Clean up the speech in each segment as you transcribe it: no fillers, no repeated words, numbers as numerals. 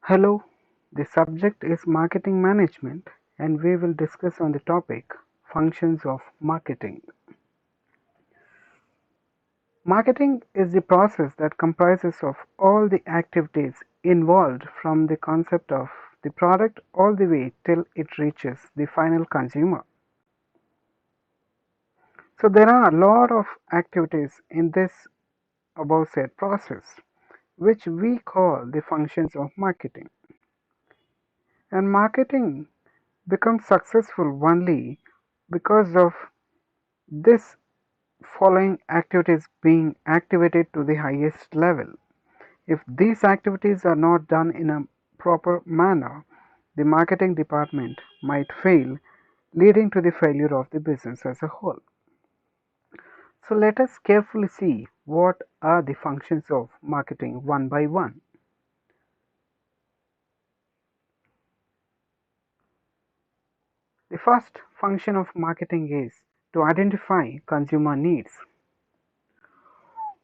Hello, the subject is marketing management and we will discuss on the topic functions of marketing. Marketing is the process that comprises of all the activities involved from the concept of the product all the way till it reaches the final consumer. So there are a lot of activities in this above said process which we call the functions of marketing. And marketing becomes successful only because of this following activities being activated to the highest level. If these activities are not done in a proper manner, the marketing department might fail, leading to the failure of the business as a whole. So let us carefully see what are the functions of marketing one by one. The first function of marketing is to identify consumer needs.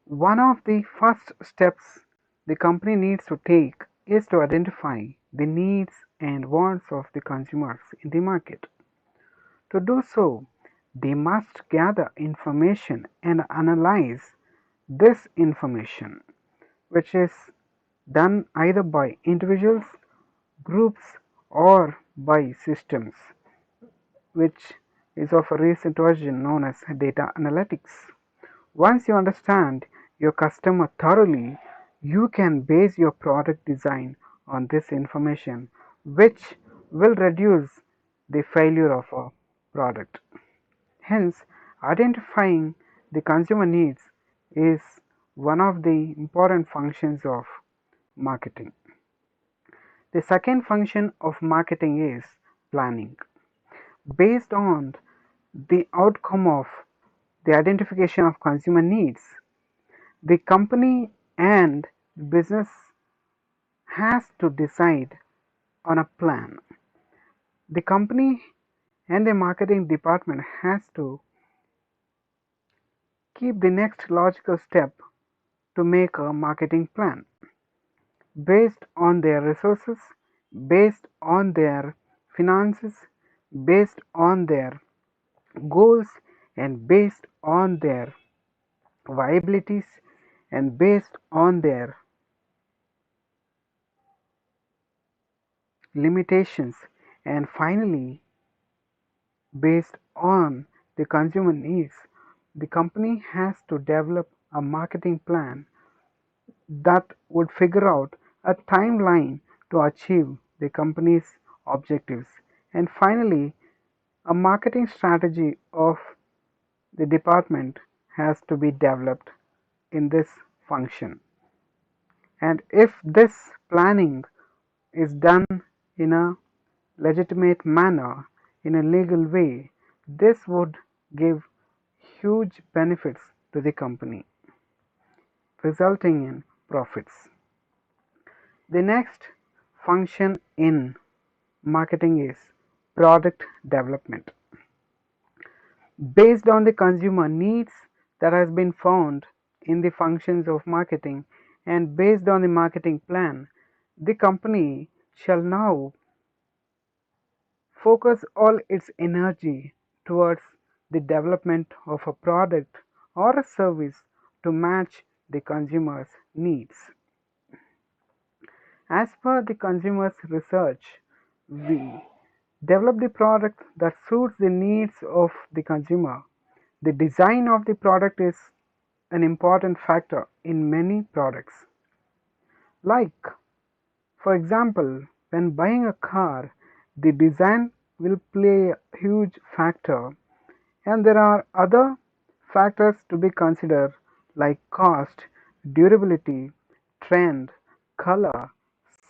One of the first steps the company needs to take is to identify the needs and wants of the consumers in the market. To do so, they must gather information and analyze this information, which is done either by individuals, groups, or by systems, which is of a recent version known as data analytics. Once you understand your customer thoroughly, you can base your product design on this information, which will reduce the failure of a product. Hence, identifying the consumer needs is one of the important functions of marketing. The second function of marketing is planning. Based on the outcome of the identification of consumer needs, the company and business has to decide on a plan. The company and the marketing department has to keep the next logical step to make a marketing plan based on their resources, based on their finances, based on their goals, and based on their viabilities, and based on their limitations, and finally based on the consumer needs. The company has to develop a marketing plan that would figure out a timeline to achieve the company's objectives, and finally a marketing strategy of the department has to be developed in this function. And if this planning is done in a legitimate manner, in a legal way, this would give huge benefits to the company, resulting in profits. The next function in marketing is product development. Based on the consumer needs that has been found in the functions of marketing and based on the marketing plan, the company shall now focus all its energy towards the development of a product or a service to match the consumer's needs. As per the consumer's research, we develop the product that suits the needs of the consumer. The design of the product is an important factor in many products. Like, for example, when buying a car, the design will play a huge factor, and there are other factors to be considered like cost, durability, trend, color,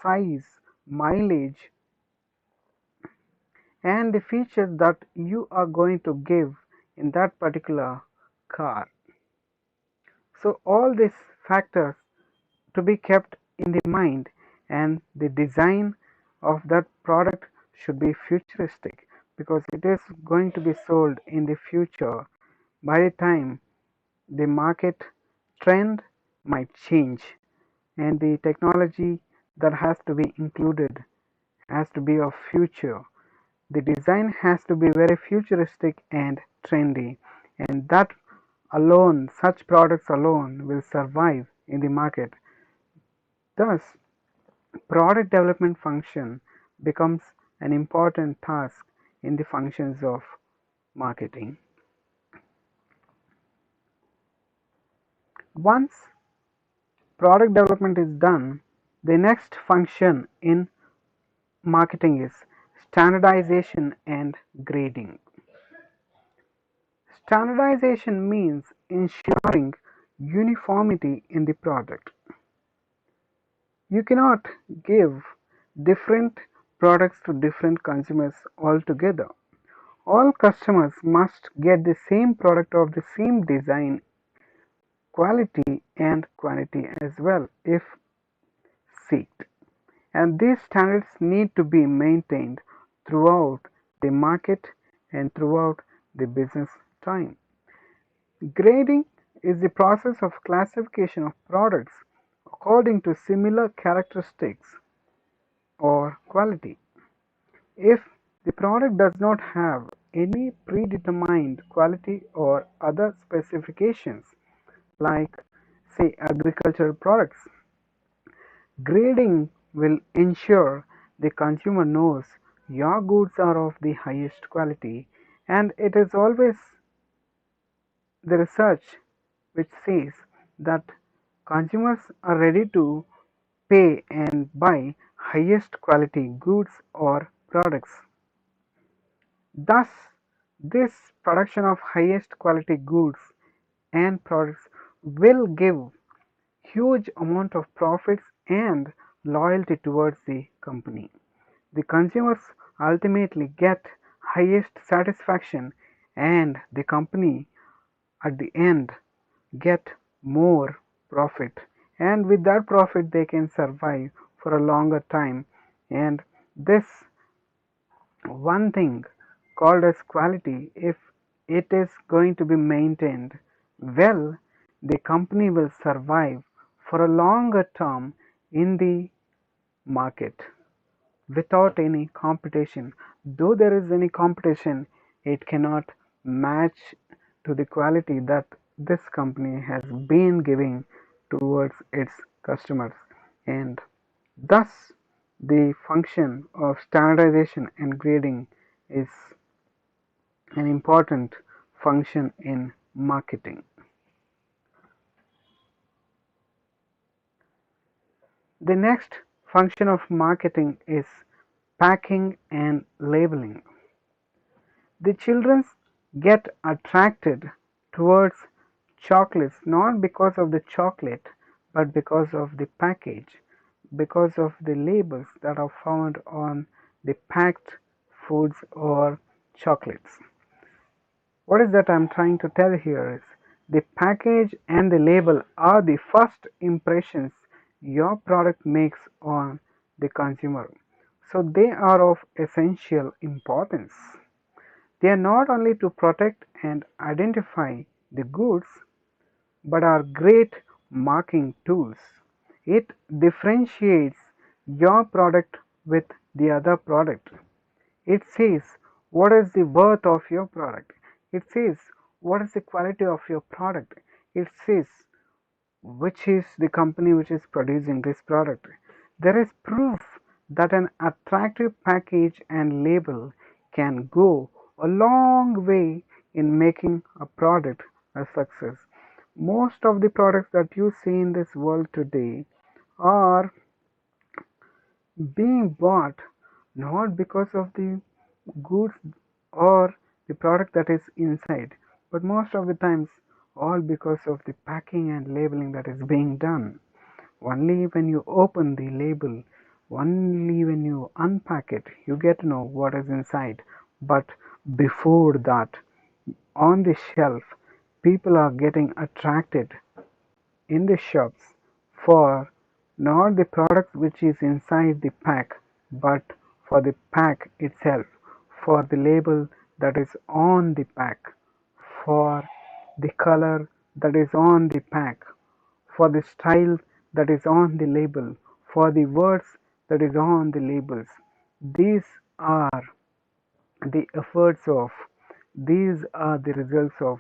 size, mileage, and the features that you are going to give in that particular car. So all these factors to be kept in the mind, and the design of that product should be futuristic because it is going to be sold in the future. By the time the market trend might change and the technology that has to be included has to be of future. The design has to be very futuristic and trendy, and that alone, such products alone will survive in the market. Thus, product development function becomes an important task in the functions of marketing. Once product development is done, the next function in marketing is standardization and grading. Standardization means ensuring uniformity in the product. You cannot give different products to different consumers altogether. All customers must get the same product of the same design, quality and quantity as well if seeked. And these standards need to be maintained throughout the market and throughout the business time. Grading is the process of classification of products according to similar characteristics or quality. If the product does not have any predetermined quality or other specifications, like say agricultural products, grading will ensure the consumer knows your goods are of the highest quality, and it is always the research which says that consumers are ready to pay and buy highest quality goods or products. Thus, this production of highest quality goods and products will give huge amount of profits and loyalty towards the company. The consumers ultimately get highest satisfaction, and the company at the end get more profit, and with that profit they can survive for a longer time. And this one thing called as quality, if it is going to be maintained well, the company will survive for a longer term in the market without any competition. Though there is any competition, it cannot match to the quality that this company has been giving towards its customers. And thus, the function of standardization and grading is an important function in marketing. The next function of marketing is packing and labeling. The children get attracted towards chocolates not because of the chocolate but because of the package, because of the labels that are found on the packed foods or chocolates. What is that I'm trying to tell here is the package and the label are the first impressions your product makes on the consumer. So they are of essential importance. They are not only to protect and identify the goods but are great marking tools. It differentiates your product with the other product. It says what is the worth of your product. It says what is the quality of your product. It says which is the company which is producing this product. There is proof that an attractive package and label can go a long way in making a product a success. Most of the products that you see in this world today are being bought not because of the goods or the product that is inside, but most of the times all because of the packing and labeling that is being done. Only when you open the label, only when you unpack it, you get to know what is inside. But before that, on the shelf, people are getting attracted in the shops for not the product which is inside the pack, but for the pack itself, for the label that is on the pack, for the color that is on the pack, for the style that is on the label, for the words that is on the labels. These are the efforts of, these are the results of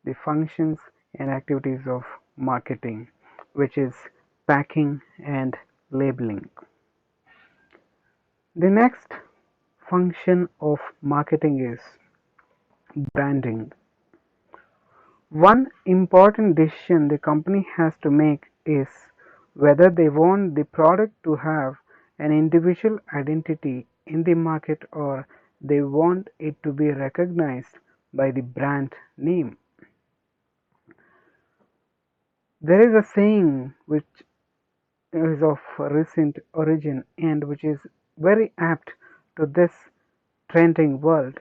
the functions and activities of marketing, which is packing and labeling. The next function of marketing is branding. One important decision the company has to make is whether they want the product to have an individual identity in the market or they want it to be recognized by the brand name. There is a saying which is of recent origin and which is very apt to this trending world.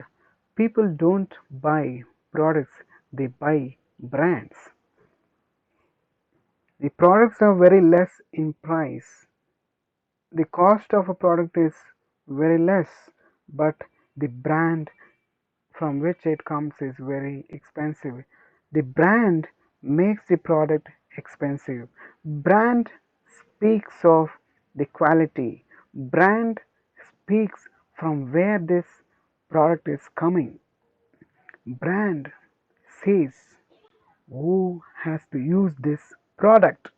People don't buy products, they buy brands. The products are very less in price. The cost of a product is very less, but the brand from which it comes is very expensive. The brand makes the product expensive. Brand speaks of the quality. Brand speaks from where this product is coming. Brand says who has to use this product.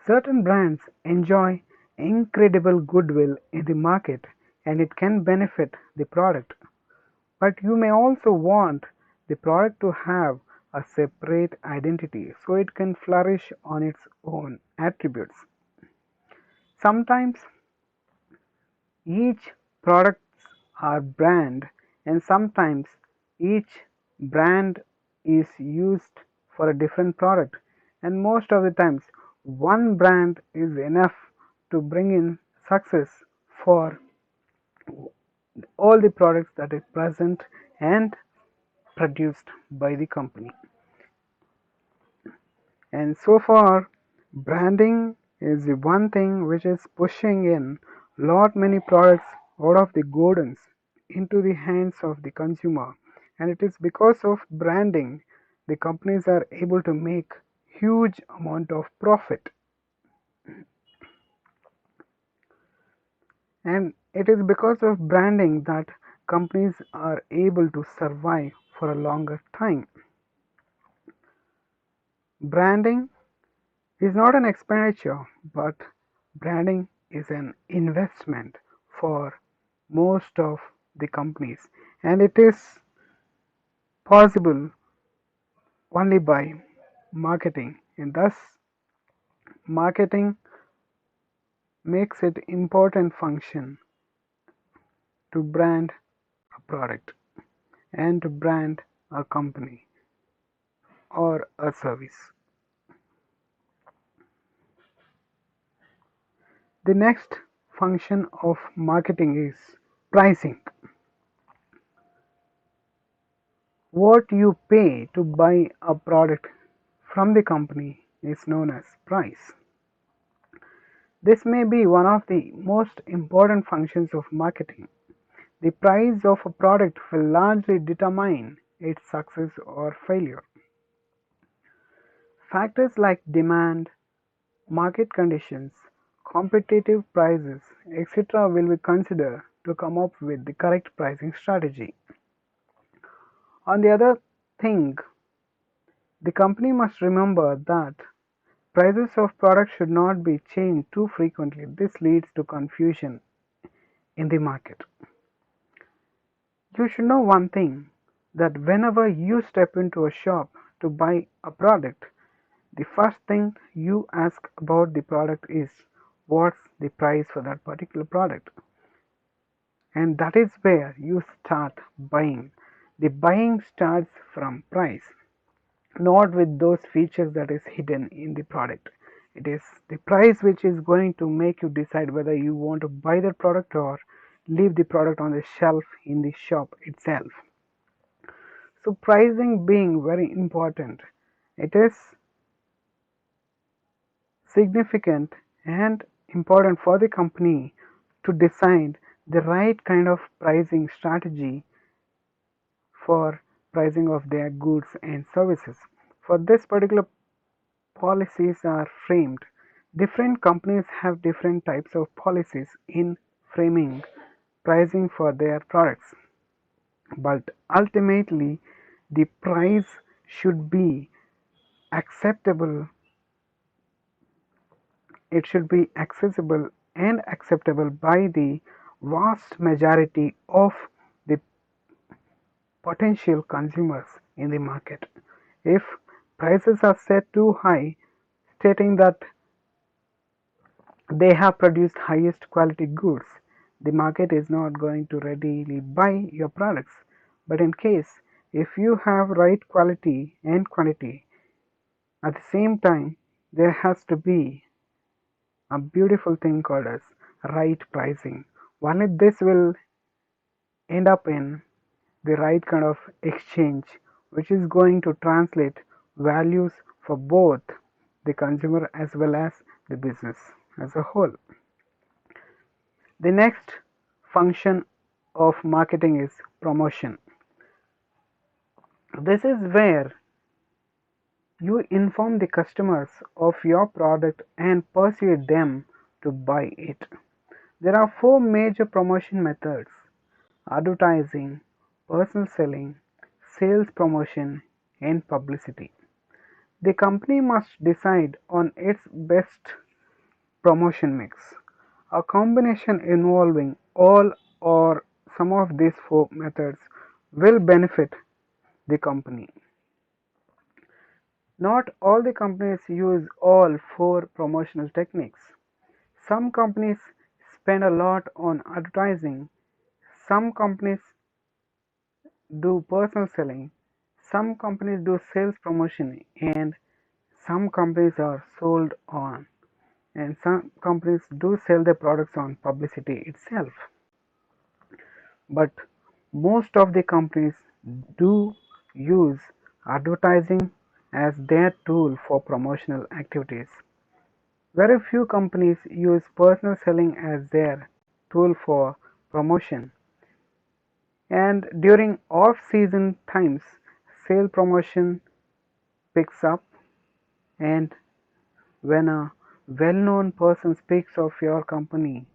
Certain brands enjoy incredible goodwill in the market and it can benefit the product. But you may also want the product to have a separate identity so it can flourish on its own attributes. Sometimes each products are brand and sometimes each brand is used for a different product and most of the times one brand is enough to bring in success for all the products that is present and produced by the company. And so far branding is the one thing which is pushing in lot many products out of the gardens into the hands of the consumer, and it is because of branding the companies are able to make huge amount of profit, and it is because of branding that companies are able to survive for a longer time. Branding is not an expenditure, but branding is an investment for most of the companies, and it is possible only by marketing, and thus marketing makes it important function to brand a product and to brand a company or a service. The next function of marketing is pricing. What you pay to buy a product from the company is known as price. This may be one of the most important functions of marketing. The price of a product will largely determine its success or failure. Factors like demand, market conditions, competitive prices, etc. will be considered to come up with the correct pricing strategy. On the other thing, the company must remember that prices of products should not be changed too frequently. This leads to confusion in the market. You should know one thing, that whenever you step into a shop to buy a product, the first thing you ask about the product is what's the price for that particular product, and that is where you start buying. The buying starts from price, not with those features that is hidden in the product. It is the price which is going to make you decide whether you want to buy that product or leave the product on the shelf in the shop itself. So pricing being very important, it is significant and important for the company to decide the right kind of pricing strategy for pricing of their goods and services. For this particular policies are framed. Different companies have different types of policies in framing pricing for their products, but ultimately the price should be acceptable. It should be accessible and acceptable by the vast majority of the potential consumers in the market. If prices are set too high, stating that they have produced highest quality goods, the market is not going to readily buy your products. But in case if you have right quality and quantity, at the same time there has to be a beautiful thing called as right pricing. Only this will end up in the right kind of exchange, which is going to translate values for both the consumer as well as the business as a whole. The next function of marketing is promotion. This is where you inform the customers of your product and persuade them to buy it. There are four major promotion methods: advertising, personal selling, sales promotion, and publicity. The company must decide on its best promotion mix. A combination involving all or some of these four methods will benefit the company. Not all the companies use all four promotional techniques. Some companies spend a lot on advertising, some companies do personal selling, some companies do sales promotion, and some companies are sold on, and some companies do sell their products on publicity itself. But most of the companies do use advertising as their tool for promotional activities. Very few companies use personal selling as their tool for promotion. And during off-season times, sale promotion picks up, and when a well-known person speaks of your company,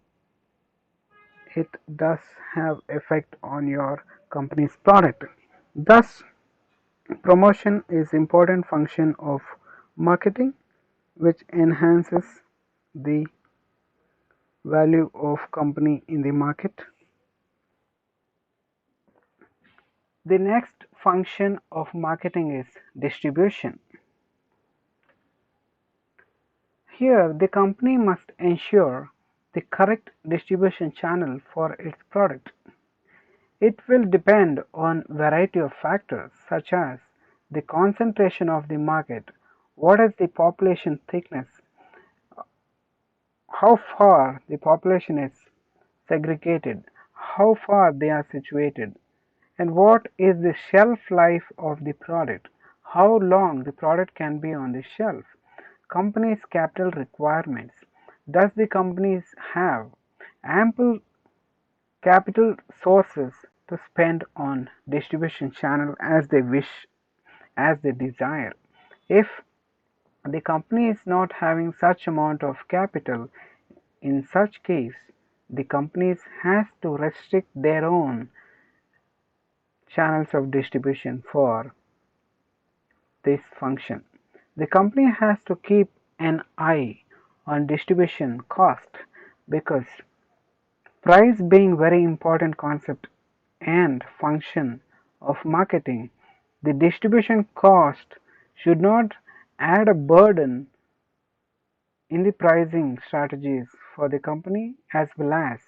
it does have effect on your company's product. Thus, promotion is important function of marketing, which enhances the value of company in the market. The next function of marketing is distribution. Here, the company must ensure the correct distribution channel for its product. It will depend on a variety of factors such as the concentration of the market, what is the population thickness, how far the population is segregated, how far they are situated, and what is the shelf life of the product, how long the product can be on the shelf. Company's capital requirements. Does the companies have ample capital sources to spend on distribution channel as they wish, as they desire? If the company is not having such amount of capital, in such case the companies has to restrict their own channels of distribution for this function. The company has to keep an eye on distribution cost, because price being very important concept and function of marketing, the distribution cost should not add a burden in the pricing strategies for the company as well as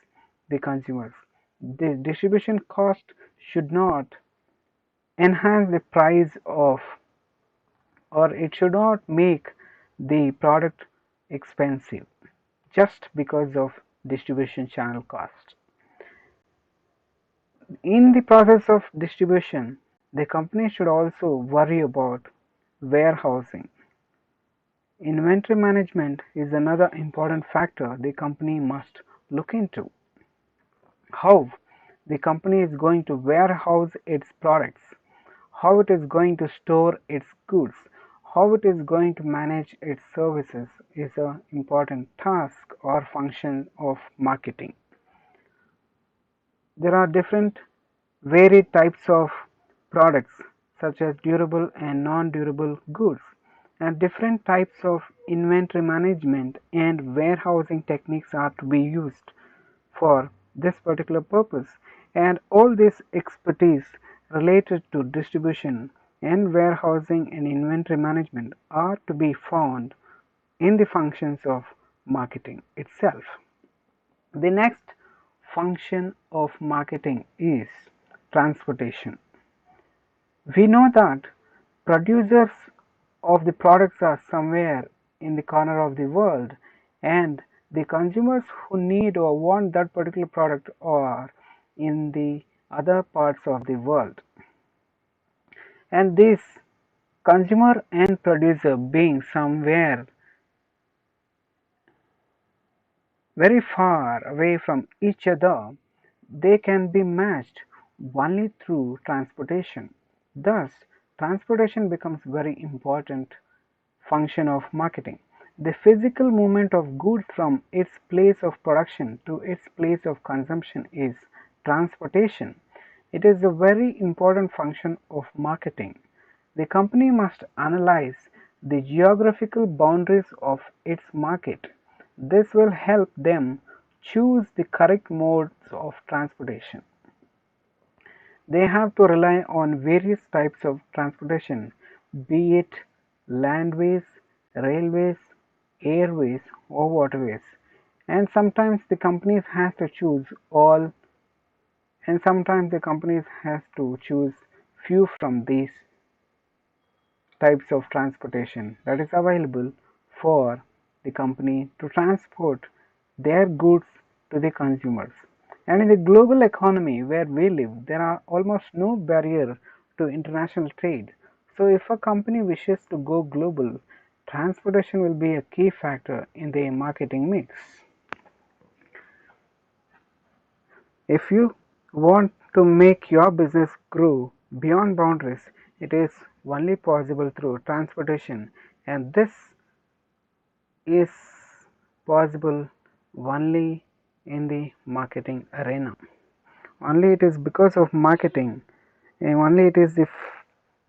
the consumers. The distribution cost should not enhance the price of, or it should not make the product expensive just because of distribution channel cost. In the process of distribution, the company should also worry about warehousing. Inventory management is another important factor the company must look into. How the company is going to warehouse its products, how it is going to store its goods, how it is going to manage its services is an important task or function of marketing. There are different varied types of products such as durable and non-durable goods, and different types of inventory management and warehousing techniques are to be used for this particular purpose, and all this expertise related to distribution and warehousing and inventory management are to be found in the functions of marketing itself. The next function of marketing is transportation. We know that producers of the products are somewhere in the corner of the world, and the consumers who need or want that particular product are in the other parts of the world. And this consumer and producer being somewhere very far away from each other, they can be matched only through transportation. Thus, transportation becomes very important function of marketing. The physical movement of goods from its place of production to its place of consumption is transportation. It is a very important function of marketing. The company must analyze the geographical boundaries of its market. This will help them choose the correct modes of transportation. They have to rely on various types of transportation, be it landways, railways, airways, or waterways. And sometimes the companies has to choose all, and sometimes the companies has to choose few from these types of transportation that is available for the company to transport their goods to the consumers. And in the global economy where we live, there are almost no barrier to international trade. So if a company wishes to go global, transportation will be a key factor in the marketing mix. If you want to make your business grow beyond boundaries, it is only possible through transportation, and this is possible only in the marketing arena. Only it is because of marketing, and only it is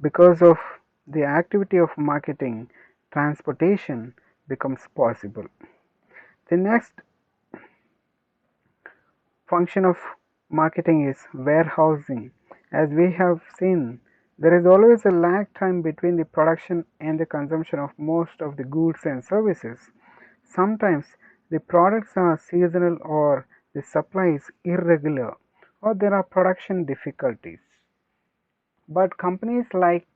because of the activity of marketing, transportation becomes possible. The next function of marketing is warehousing. As we have seen, there is always a lag time between the production and the consumption of most of the goods and services. Sometimes the products are seasonal, or the supply is irregular, or there are production difficulties. But companies like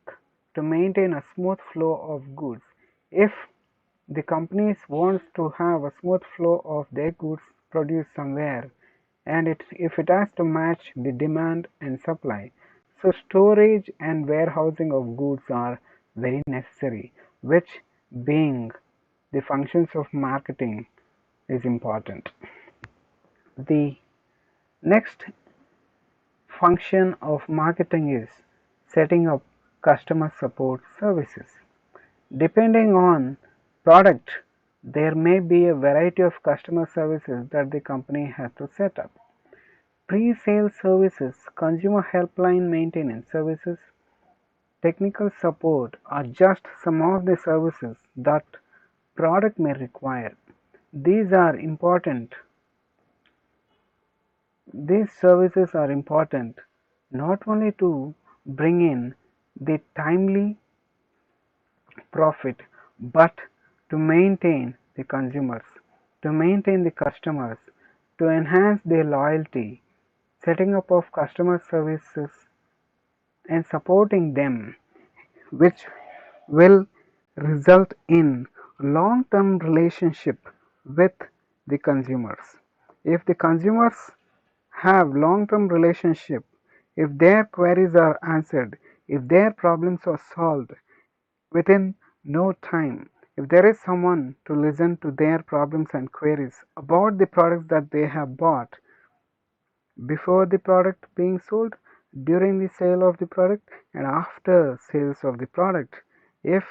to maintain a smooth flow of goods. If the companies wants to have a smooth flow of their goods produced somewhere, and if it has to match the demand and supply, so storage and warehousing of goods are very necessary, which being the functions of marketing is important. The next function of marketing is setting up customer support services. Depending on product, there may be a variety of customer services that the company has to set up. Pre-sale services, consumer helpline maintenance services, technical support are just some of the services that product may require. These are important. These services are important not only to bring in the timely profit, but to maintain the consumers, to maintain the customers, to enhance their loyalty. Setting up of customer services and supporting them, which will result in long-term relationship with the consumers. If the consumers have long-term relationship, if their queries are answered, if their problems are solved within no time, if there is someone to listen to their problems and queries about the products that they have bought before the product being sold, during the sale of the product, and after sales of the product, if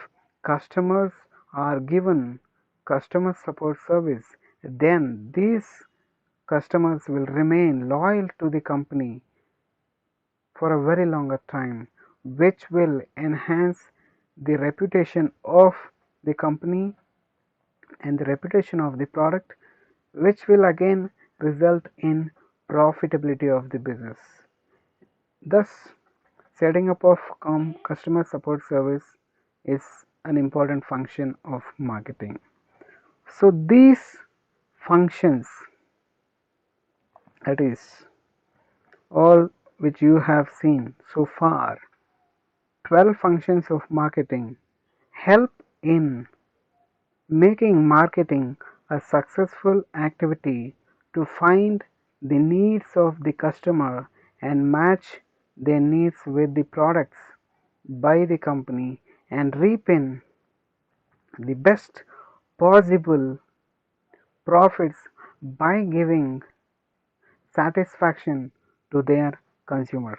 customers are given customer support service, then these customers will remain loyal to the company for a very longer time, which will enhance the reputation of the company and the reputation of the product, which will again result in profitability of the business. Thus, setting up of customer support service is an important function of marketing. So these functions, that is all which you have seen so far, 12 functions of marketing, help in making marketing a successful activity to find the needs of the customer and match their needs with the products by the company and reap in the best possible profits by giving satisfaction to their consumers.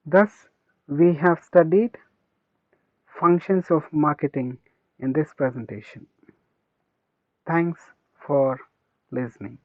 Thus, we have studied functions of marketing in this presentation. Thanks for listening.